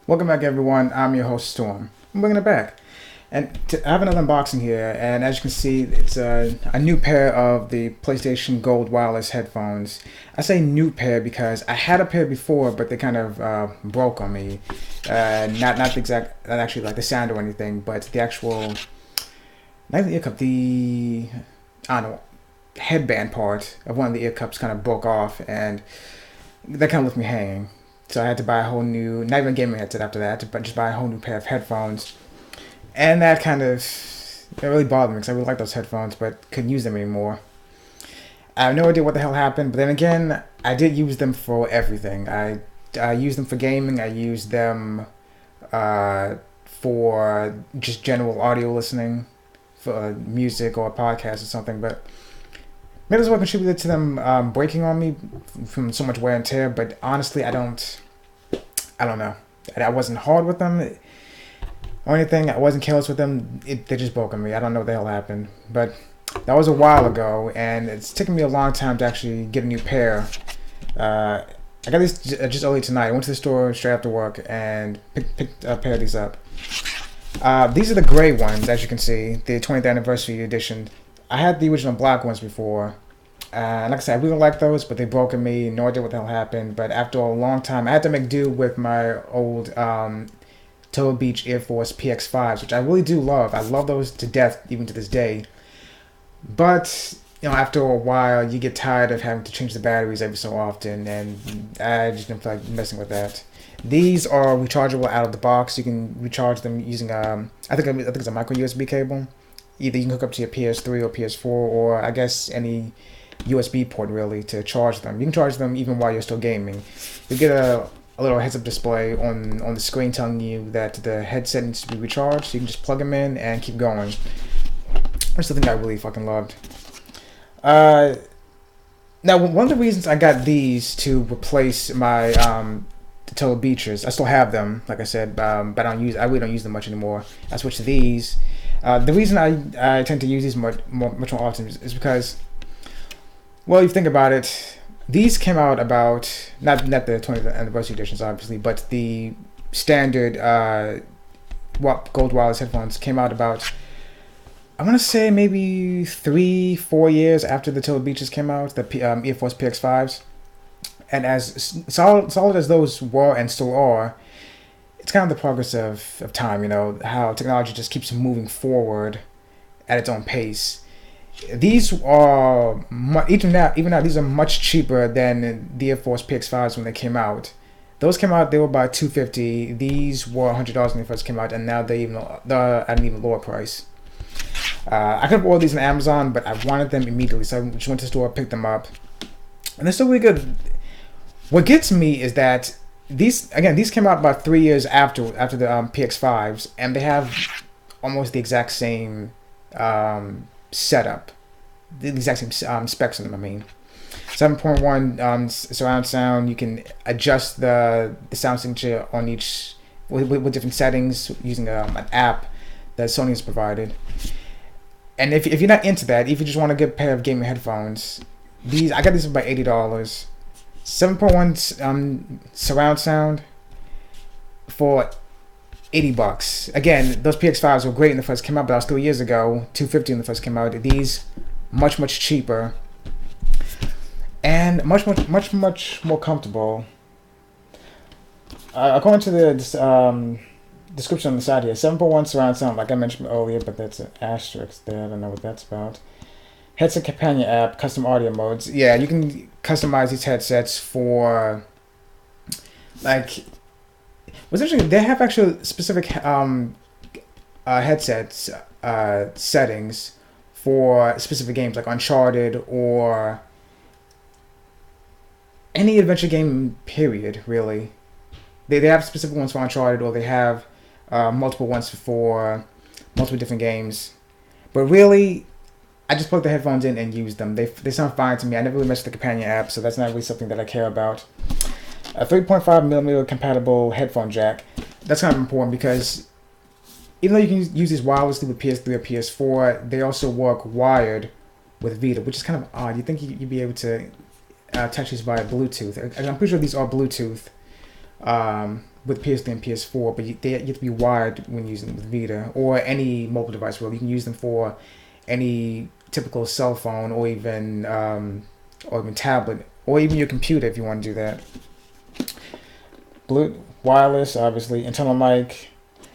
Welcome back, everyone. I'm your host, Storm. I'm bringing it back. I have another unboxing here, and as you can see, it's a new pair of the PlayStation Gold wireless headphones. I say new pair because I had a pair before, but they kind of broke on me. Not the exact, not actually like the sound or anything, but the actual, not the ear cup, I don't know, headband part of one of the ear cups kind of broke off, and that kind of left me hanging. So I had to buy a whole new, not even a gaming headset after that, but just buy a whole new pair of headphones. And that kind of, it really bothered me because I really like those headphones, but couldn't use them anymore. I have no idea what the hell happened, but then again, I did use them for everything. I used them for gaming, I used them for just general audio listening, for music or a podcast or something, but maybe that's what contributed to them breaking on me from so much wear and tear, but honestly, I don't know. I wasn't hard with them or anything. I wasn't careless with them. They just broke on me. I don't know what the hell happened. But that was a while ago, and it's taken me a long time to actually get a new pair. I got these just early tonight. I went to the store straight after work and picked a pair of these up. These are the gray ones, as you can see, the 20th anniversary edition. I had the original black ones before. Like I said, I really like those, but they broke on me. No idea what the hell happened. But after a long time, I had to make do with my old Turtle Beach Air Force PX5s, which I really do love. I love those to death, even to this day. But after a while, you get tired of having to change the batteries every so often, and I just didn't feel like messing with that. These are rechargeable out of the box. You can recharge them using I think it's a micro USB cable. Either you can hook up to your PS3 or PS4, or I guess any USB port really to charge them. You can charge them even while you're still gaming. You get a little heads-up display on the screen telling you that the headset needs to be recharged. So you can just plug them in and keep going. That's the thing I really fucking loved. Now, one of the reasons I got these to replace my the Turtle Beaches, I still have them, like I said, but I really don't use them much anymore. I switched to these. The reason I tend to use these much more often is because, well, if you think about it, these came out about, not the 20th anniversary editions, obviously, but the standard gold wireless headphones came out about, I want to say maybe 3-4 years after the Turtle Beaches came out, the Air Force PX5s. And as solid as those were and still are, it's kind of the progress of time, how technology just keeps moving forward at its own pace. These are even now these are much cheaper than the Air Force PX5s when they came out. Those came out, they were about $250. These were $100 when they first came out, and now they're at an even lower price. I could have ordered these on Amazon, but I wanted them immediately, so I just went to the store, picked them up, and they're still really good. What gets me is that these came out about 3 years after the PX5s, and they have almost the exact same setup, the exact same specs on them. I mean, 7.1 surround sound. You can adjust the sound signature on each with different settings using an app that Sony has provided. And if you're not into that, if you just want a good pair of gaming headphones, I got these for about $80. 7.1 surround sound for $80. Again, those PX5s were great when they first came out, but that was 3 years ago. $250 when they first came out. These much cheaper and much more comfortable. According to the description on the side here, 7.1 surround sound, like I mentioned earlier, but that's an asterisk there. I don't know what that's about. Headset companion app, custom audio modes. Yeah, you can customize these headsets for, like, what's interesting, they have actual specific headsets settings for specific games, like Uncharted or any adventure game, period, really. They have specific ones for Uncharted, or they have multiple ones for multiple different games. But really, I just plug the headphones in and use them. They sound fine to me. I never really mess with the companion app, so that's not really something that I care about. A 3.5mm compatible headphone jack. That's kind of important because even though you can use these wirelessly with PS3 or PS4, they also work wired with Vita, which is kind of odd. You'd think you'd be able to attach these via Bluetooth. I'm pretty sure these are Bluetooth with PS3 and PS4, but you have to be wired when using them with Vita or any mobile device. Really, you can use them for any typical cell phone or even tablet or even your computer if you want to do that. Blue wireless, obviously internal mic.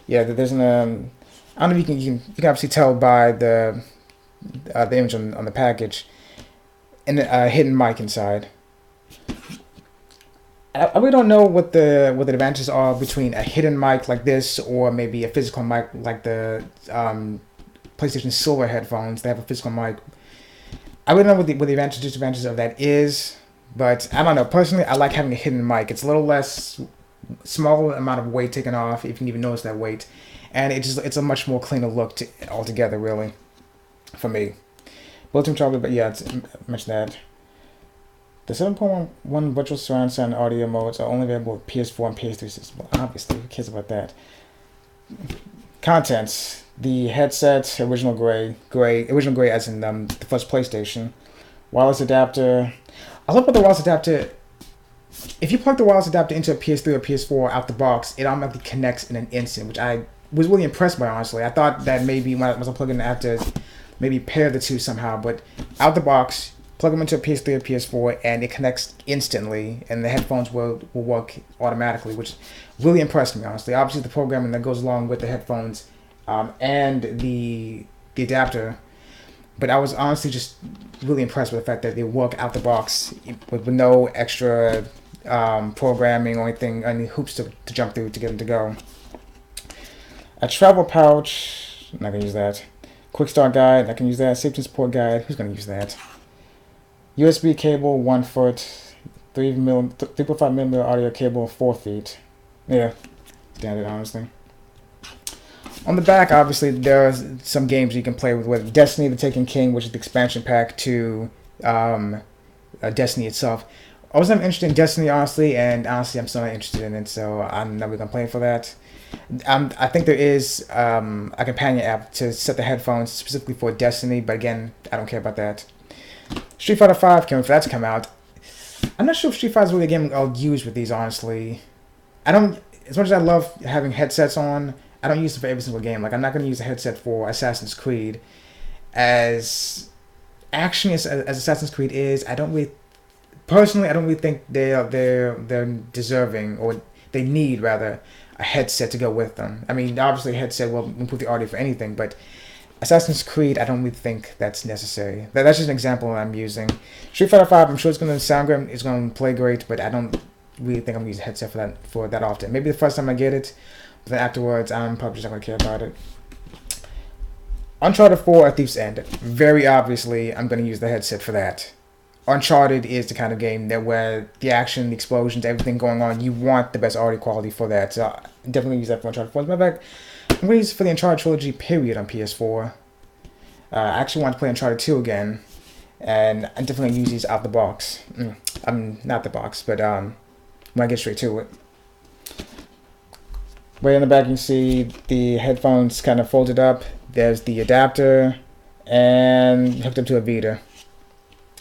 Yeah, there's an I don't know if you can obviously tell by the image on the package, and a hidden mic inside. I really don't know what the advantages are between a hidden mic like this or maybe a physical mic like the PlayStation Silver headphones. They have a physical mic. I really don't know what the advantages and disadvantages of that is, but I don't know. Personally, I like having a hidden mic. It's a little less small amount of weight taken off, if you can even notice that weight, and it's a much more cleaner look altogether, really, for me. Built-in trouble, but yeah, I mentioned that. The 7.1 virtual surround sound audio modes are only available with PS4 and PS3 systems. Well, obviously, who cares about that? Contents: the headset, original gray as in the first PlayStation. Wireless adapter. I love about the wireless adapter. If you plug the wireless adapter into a PS3 or PS4 out the box, it automatically connects in an instant, which I was really impressed by, honestly. I thought that maybe when I was plugging it, I have to maybe pair the two somehow, but out the box, plug them into a PS3 or PS4, and it connects instantly, and the headphones will work automatically, which really impressed me, honestly. Obviously, the programming that goes along with the headphones and the adapter, but I was honestly just really impressed with the fact that they work out the box with no extra programming or anything, any hoops to jump through to get them to go. A travel pouch, I'm not going to use that. Quick start guide, I can use that. Safety support guide, who's going to use that? USB cable, 1 foot. 3.5 millimeter audio cable, 4 feet. Yeah, standard, honestly. On the back, obviously, there are some games you can play with Destiny: The Taken King, which is the expansion pack to Destiny itself. I was never interested in Destiny, honestly, and honestly, I'm still not interested in it, so I'm never going to play for that. I think there is a companion app to set the headphones specifically for Destiny, but again, I don't care about that. Street Fighter V, can't wait for that to come out. I'm not sure if Street Fighter is really a game I'll use with these, honestly. I don't, as much as I love having headsets on, I don't use it for every single game. Like, I'm not going to use a headset for Assassin's Creed. As action as Assassin's Creed is, I don't really think they're deserving, or they need, rather, a headset to go with them. I mean, obviously a headset will improve the audio for anything, but Assassin's Creed, I don't really think that's necessary. That's just an example I'm using. Street Fighter V, I'm sure it's going to sound great, it's going to play great, but I don't really think I'm going to use a headset for that often. Maybe the first time I get it, but then afterwards, I'm probably just not going to care about it. Uncharted 4, A Thief's End. Very obviously, I'm going to use the headset for that. Uncharted is the kind of game that where the action, the explosions, everything going on, you want the best audio quality for that. So I definitely use that for Uncharted 4. As a matter of fact, I'm going to use it for the Uncharted trilogy, period, on PS4. I actually want to play Uncharted 2 again, and I'm definitely going to use these out the box. Not the box, but when I get straight to it. Right in the back, you can see the headphones kind of folded up. There's the adapter, and hooked up to a Vita.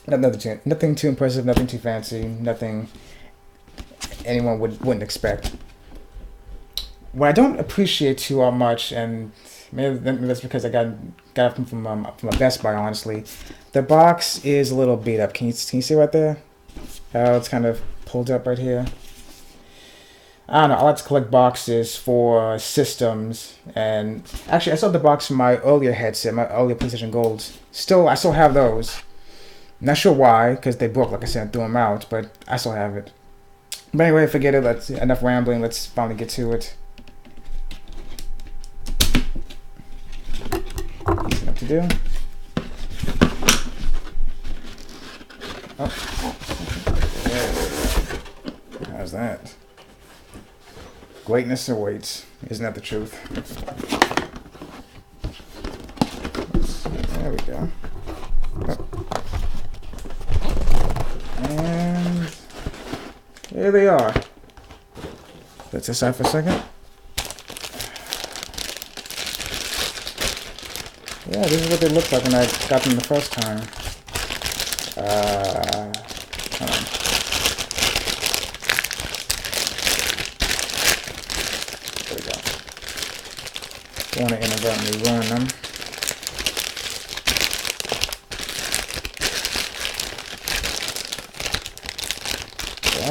Nothing too impressive, nothing too fancy, nothing anyone wouldn't expect. What I don't appreciate too much, and maybe that's because I got it from a Best Buy, honestly. The box is a little beat up. Can you see right there? How it's kind of pulled up right here. I don't know. I like to collect boxes for systems, and actually, I still have the box from my earlier headset, my earlier PlayStation Golds. I still have those. Not sure why, because they broke, like I said, and threw them out, but I still have it. But anyway, forget it. Enough rambling. Let's finally get to it. Easy enough to do. Oh. How's that? Greatness awaits. Isn't that the truth? There we go. Oh. And here they are. Let's this aside for a second. Yeah, this is what they looked like when I got them the first time. Hold on. Don't want to inadvertently ruin them. So,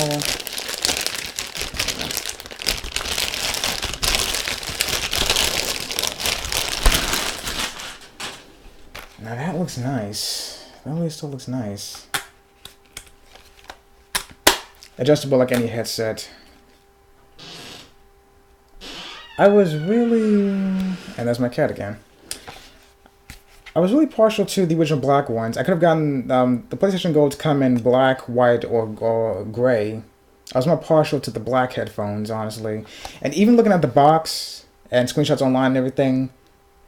now that looks nice. That really still looks nice. Adjustable like any headset. I was really... And that's my cat again. I was really partial to the original black ones. I could have gotten... the PlayStation Golds come in black, white, or gray. I was more partial to the black headphones, honestly. And even looking at the box and screenshots online and everything,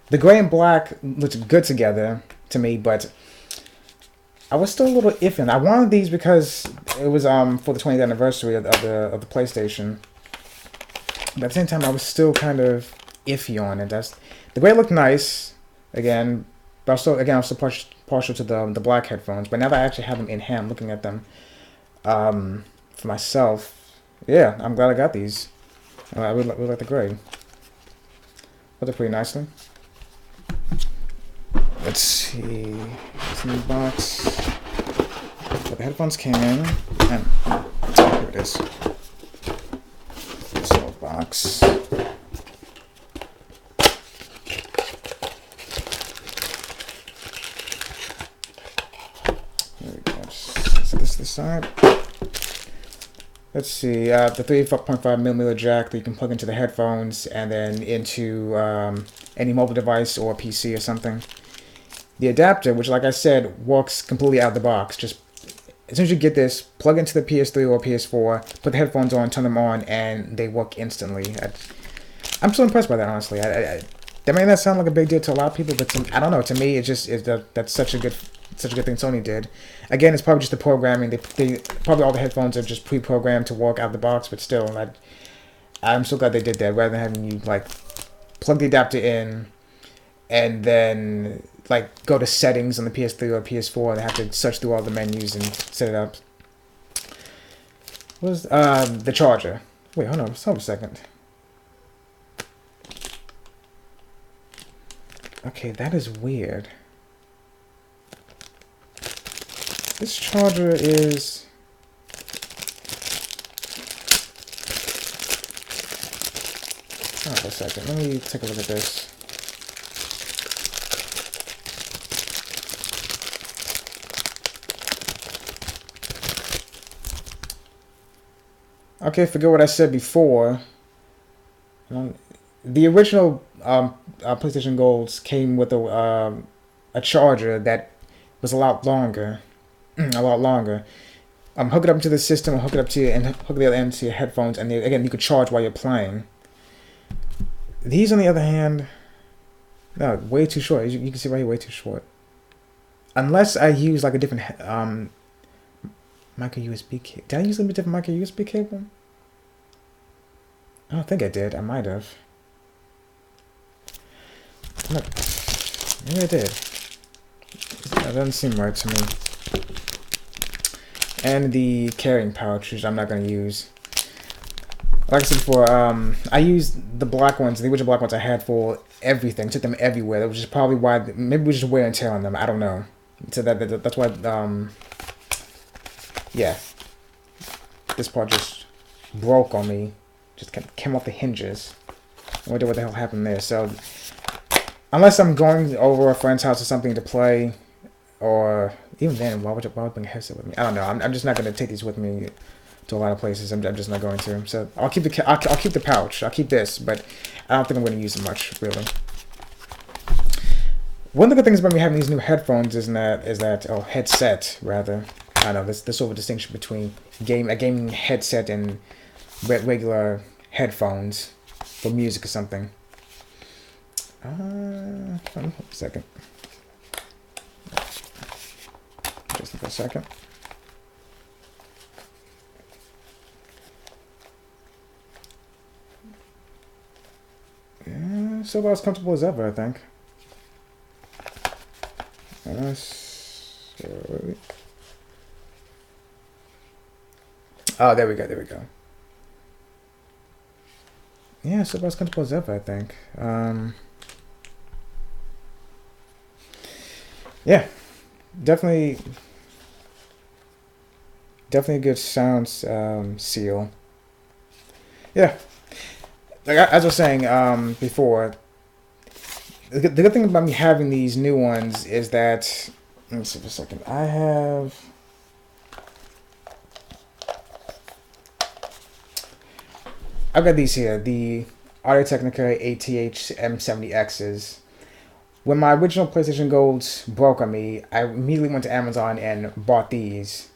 the gray and black looked good together to me, but I was still a little iffy. I wanted these because it was for the 20th anniversary of the PlayStation. But at the same time, I was still kind of iffy on it. The gray looked nice, again, but I was still partial to the black headphones. But now that I actually have them in hand, looking at them for myself, yeah, I'm glad I got these. I really like the gray. Look pretty nicely. Let's see. What's in the box? So the headphones came in, and here it is. This little box. There we go. Just set this to the side. Let's see. The 3.5mm jack that you can plug into the headphones, and then into any mobile device or PC or something. The adapter, which, like I said, works completely out of the box. Just as soon as you get this, plug into the PS3 or PS4, put the headphones on, turn them on, and they work instantly. I'm so impressed by that, honestly. That may not sound like a big deal to a lot of people, but I don't know. To me, that's such a good thing Sony did. Again, it's probably just the programming. They probably all the headphones are just pre-programmed to work out of the box, but still, I'm so glad they did that rather than having you like plug the adapter in and then like go to settings on the PS3 or PS4 and have to search through all the menus and set it up. What was the charger? Wait, hold on a second. Okay, that is weird. This charger is... Hold on a second, let me take a look at this. Okay, forget what I said before. The original PlayStation Golds came with a charger that was a lot longer. Hook it up to the system, hook it up to and hook the other end to your headphones, and again you could charge while you're playing. These, on the other hand, no, way too short. You can see right here, way too short. Unless I use like a different micro USB cable. Did I use a different micro USB cable? I don't think I did. I might have. Look, maybe I did. That doesn't seem right to me. And the carrying pouch, which I'm not going to use. Like I said before, I used the black ones, the original black ones I had for everything. Took them everywhere. Which is probably why, maybe we just wear and tear on them. I don't know. So that's why, yeah. This part just broke on me. Just came off the hinges. I wonder what the hell happened there. So, unless I'm going over a friend's house or something to play, or even then, why would I bring a headset with me? I don't know. I'm just not going to take these with me to a lot of places. I'm just not going to. So I'll keep the pouch. I'll keep this, but I don't think I'm going to use it much, really. One of the good things about me having these new headphones is that headset rather. I don't know. There's sort of a distinction between a gaming headset and regular headphones for music or something. Hold on a second. Just for a second. Yeah, so about as comfortable as ever, I think. Oh, there we go. Yeah, so about as comfortable as ever, I think. Yeah, definitely, definitely a good sound seal. Yeah, like as I was saying before, the good thing about me having these new ones is that, let me see for a second. I've got these here, the Audio Technica ATH M70Xs. When my original PlayStation Golds broke on me, I immediately went to Amazon and bought these.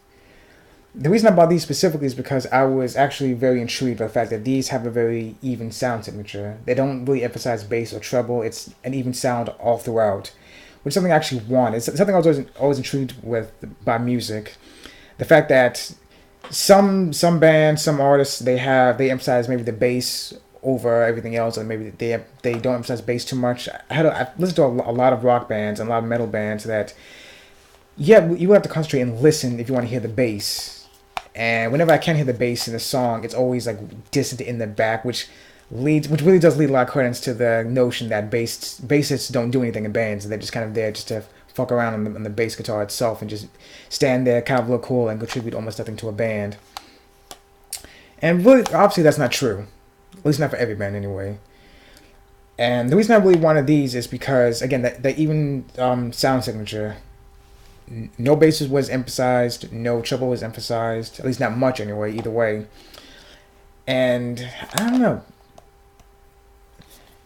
The reason I bought these specifically is because I was actually very intrigued by the fact that these have a very even sound signature. They don't really emphasize bass or treble. It's an even sound all throughout, which is something I actually want. It's something I was always intrigued with by music. The fact that some bands, some artists, they emphasize maybe the bass over everything else, or maybe they don't emphasize bass too much. I listened to a lot of rock bands and a lot of metal bands that, yeah, you have to concentrate and listen if you want to hear the bass. And whenever I can hear the bass in a song, it's always like distant in the back, which really does lead a lot of credence to the notion that bassists don't do anything in bands. They're just kind of there just to fuck around on the bass guitar itself and just stand there, kind of look cool and contribute almost nothing to a band. And really, obviously, that's not true. At least not for every band, anyway. And the reason I really wanted these is because, again, that even sound signature. No bass was emphasized, no treble was emphasized, at least not much anyway, either way. And I don't know.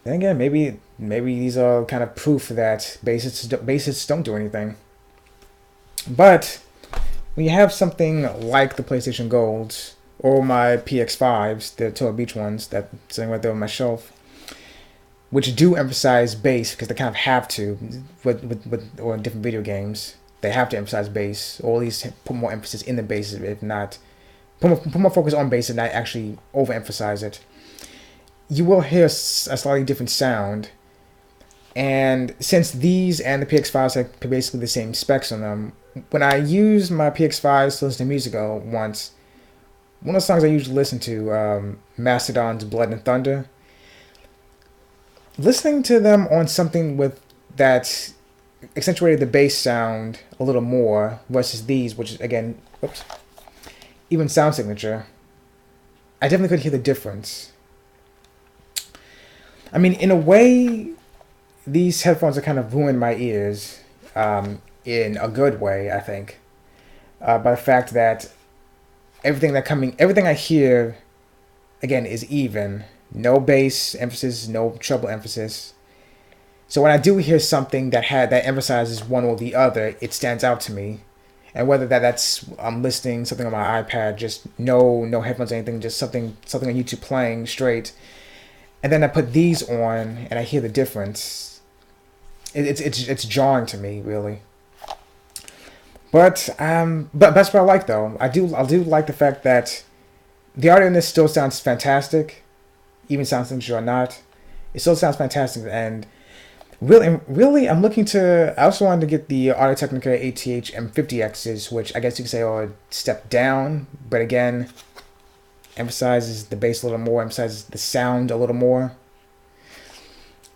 Then again, maybe these are kind of proof that bassists don't do anything. But when you have something like the PlayStation Golds or my PX5s, the Turtle Beach ones that sitting right there on my shelf, which do emphasize bass because they kind of have to or in different video games. They have to emphasize bass, or at least put more emphasis in the bass, if not put more focus on bass and not actually overemphasize it. You will hear a slightly different sound, and since these and the PX5s have basically the same specs on them, when I use my PX5s to listen to music once, one of the songs I usually listen to, Mastodon's Blood and Thunder, listening to them on something with that accentuated the bass sound a little more versus these, which is, again, even sound signature, I definitely could hear the difference. I mean, in a way, these headphones are kind of ruined my ears, in a good way, I think, by the fact that everything I hear, again, is even. No bass emphasis, no treble emphasis. So when I do hear something that emphasizes one or the other, it stands out to me. And whether that's I'm listening something on my iPad, just no headphones or anything, just something on YouTube playing straight, and then I put these on and I hear the difference. It's jarring to me, really. But that's what I like, though. I do like the fact that the audio in this still sounds fantastic, even sounds signature or not. It still sounds fantastic, and really, I'm looking to. I also wanted to get the Audio Technica ATH M50Xs, which I guess you could say are a step down, but again, emphasizes the bass a little more, emphasizes the sound a little more.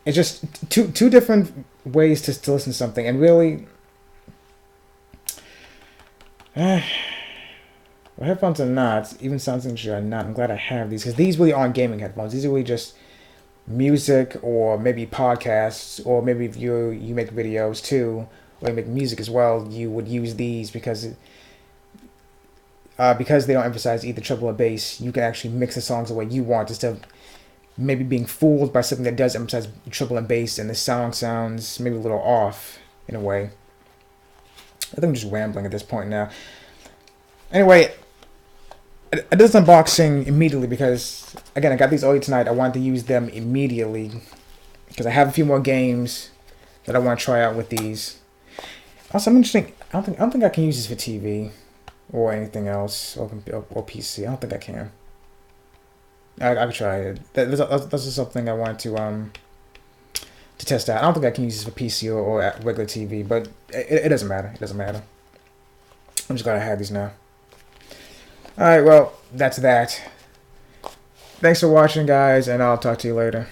It's just two different ways to listen to something, and really, well, headphones are not, even sound signature are not. I'm glad I have these, because these really aren't gaming headphones. These are really just music, or maybe podcasts, or maybe if you make videos too, or you make music as well, you would use these because they don't emphasize either treble or bass. You can actually mix the songs the way you want instead of maybe being fooled by something that does emphasize treble and bass and the song sounds maybe a little off in a way. I think I'm just rambling at this point now. Anyway, I did this unboxing immediately because, again, I got these early tonight. I wanted to use them immediately because I have a few more games that I want to try out with these. Also, I'm interesting. I don't think I can use this for TV or anything else or PC. I don't think I can. I could try it. This is something I want to test out. I don't think I can use this for PC or regular TV, but it doesn't matter. It doesn't matter. I'm just glad I have these now. Alright, well, that's that. Thanks for watching, guys, and I'll talk to you later.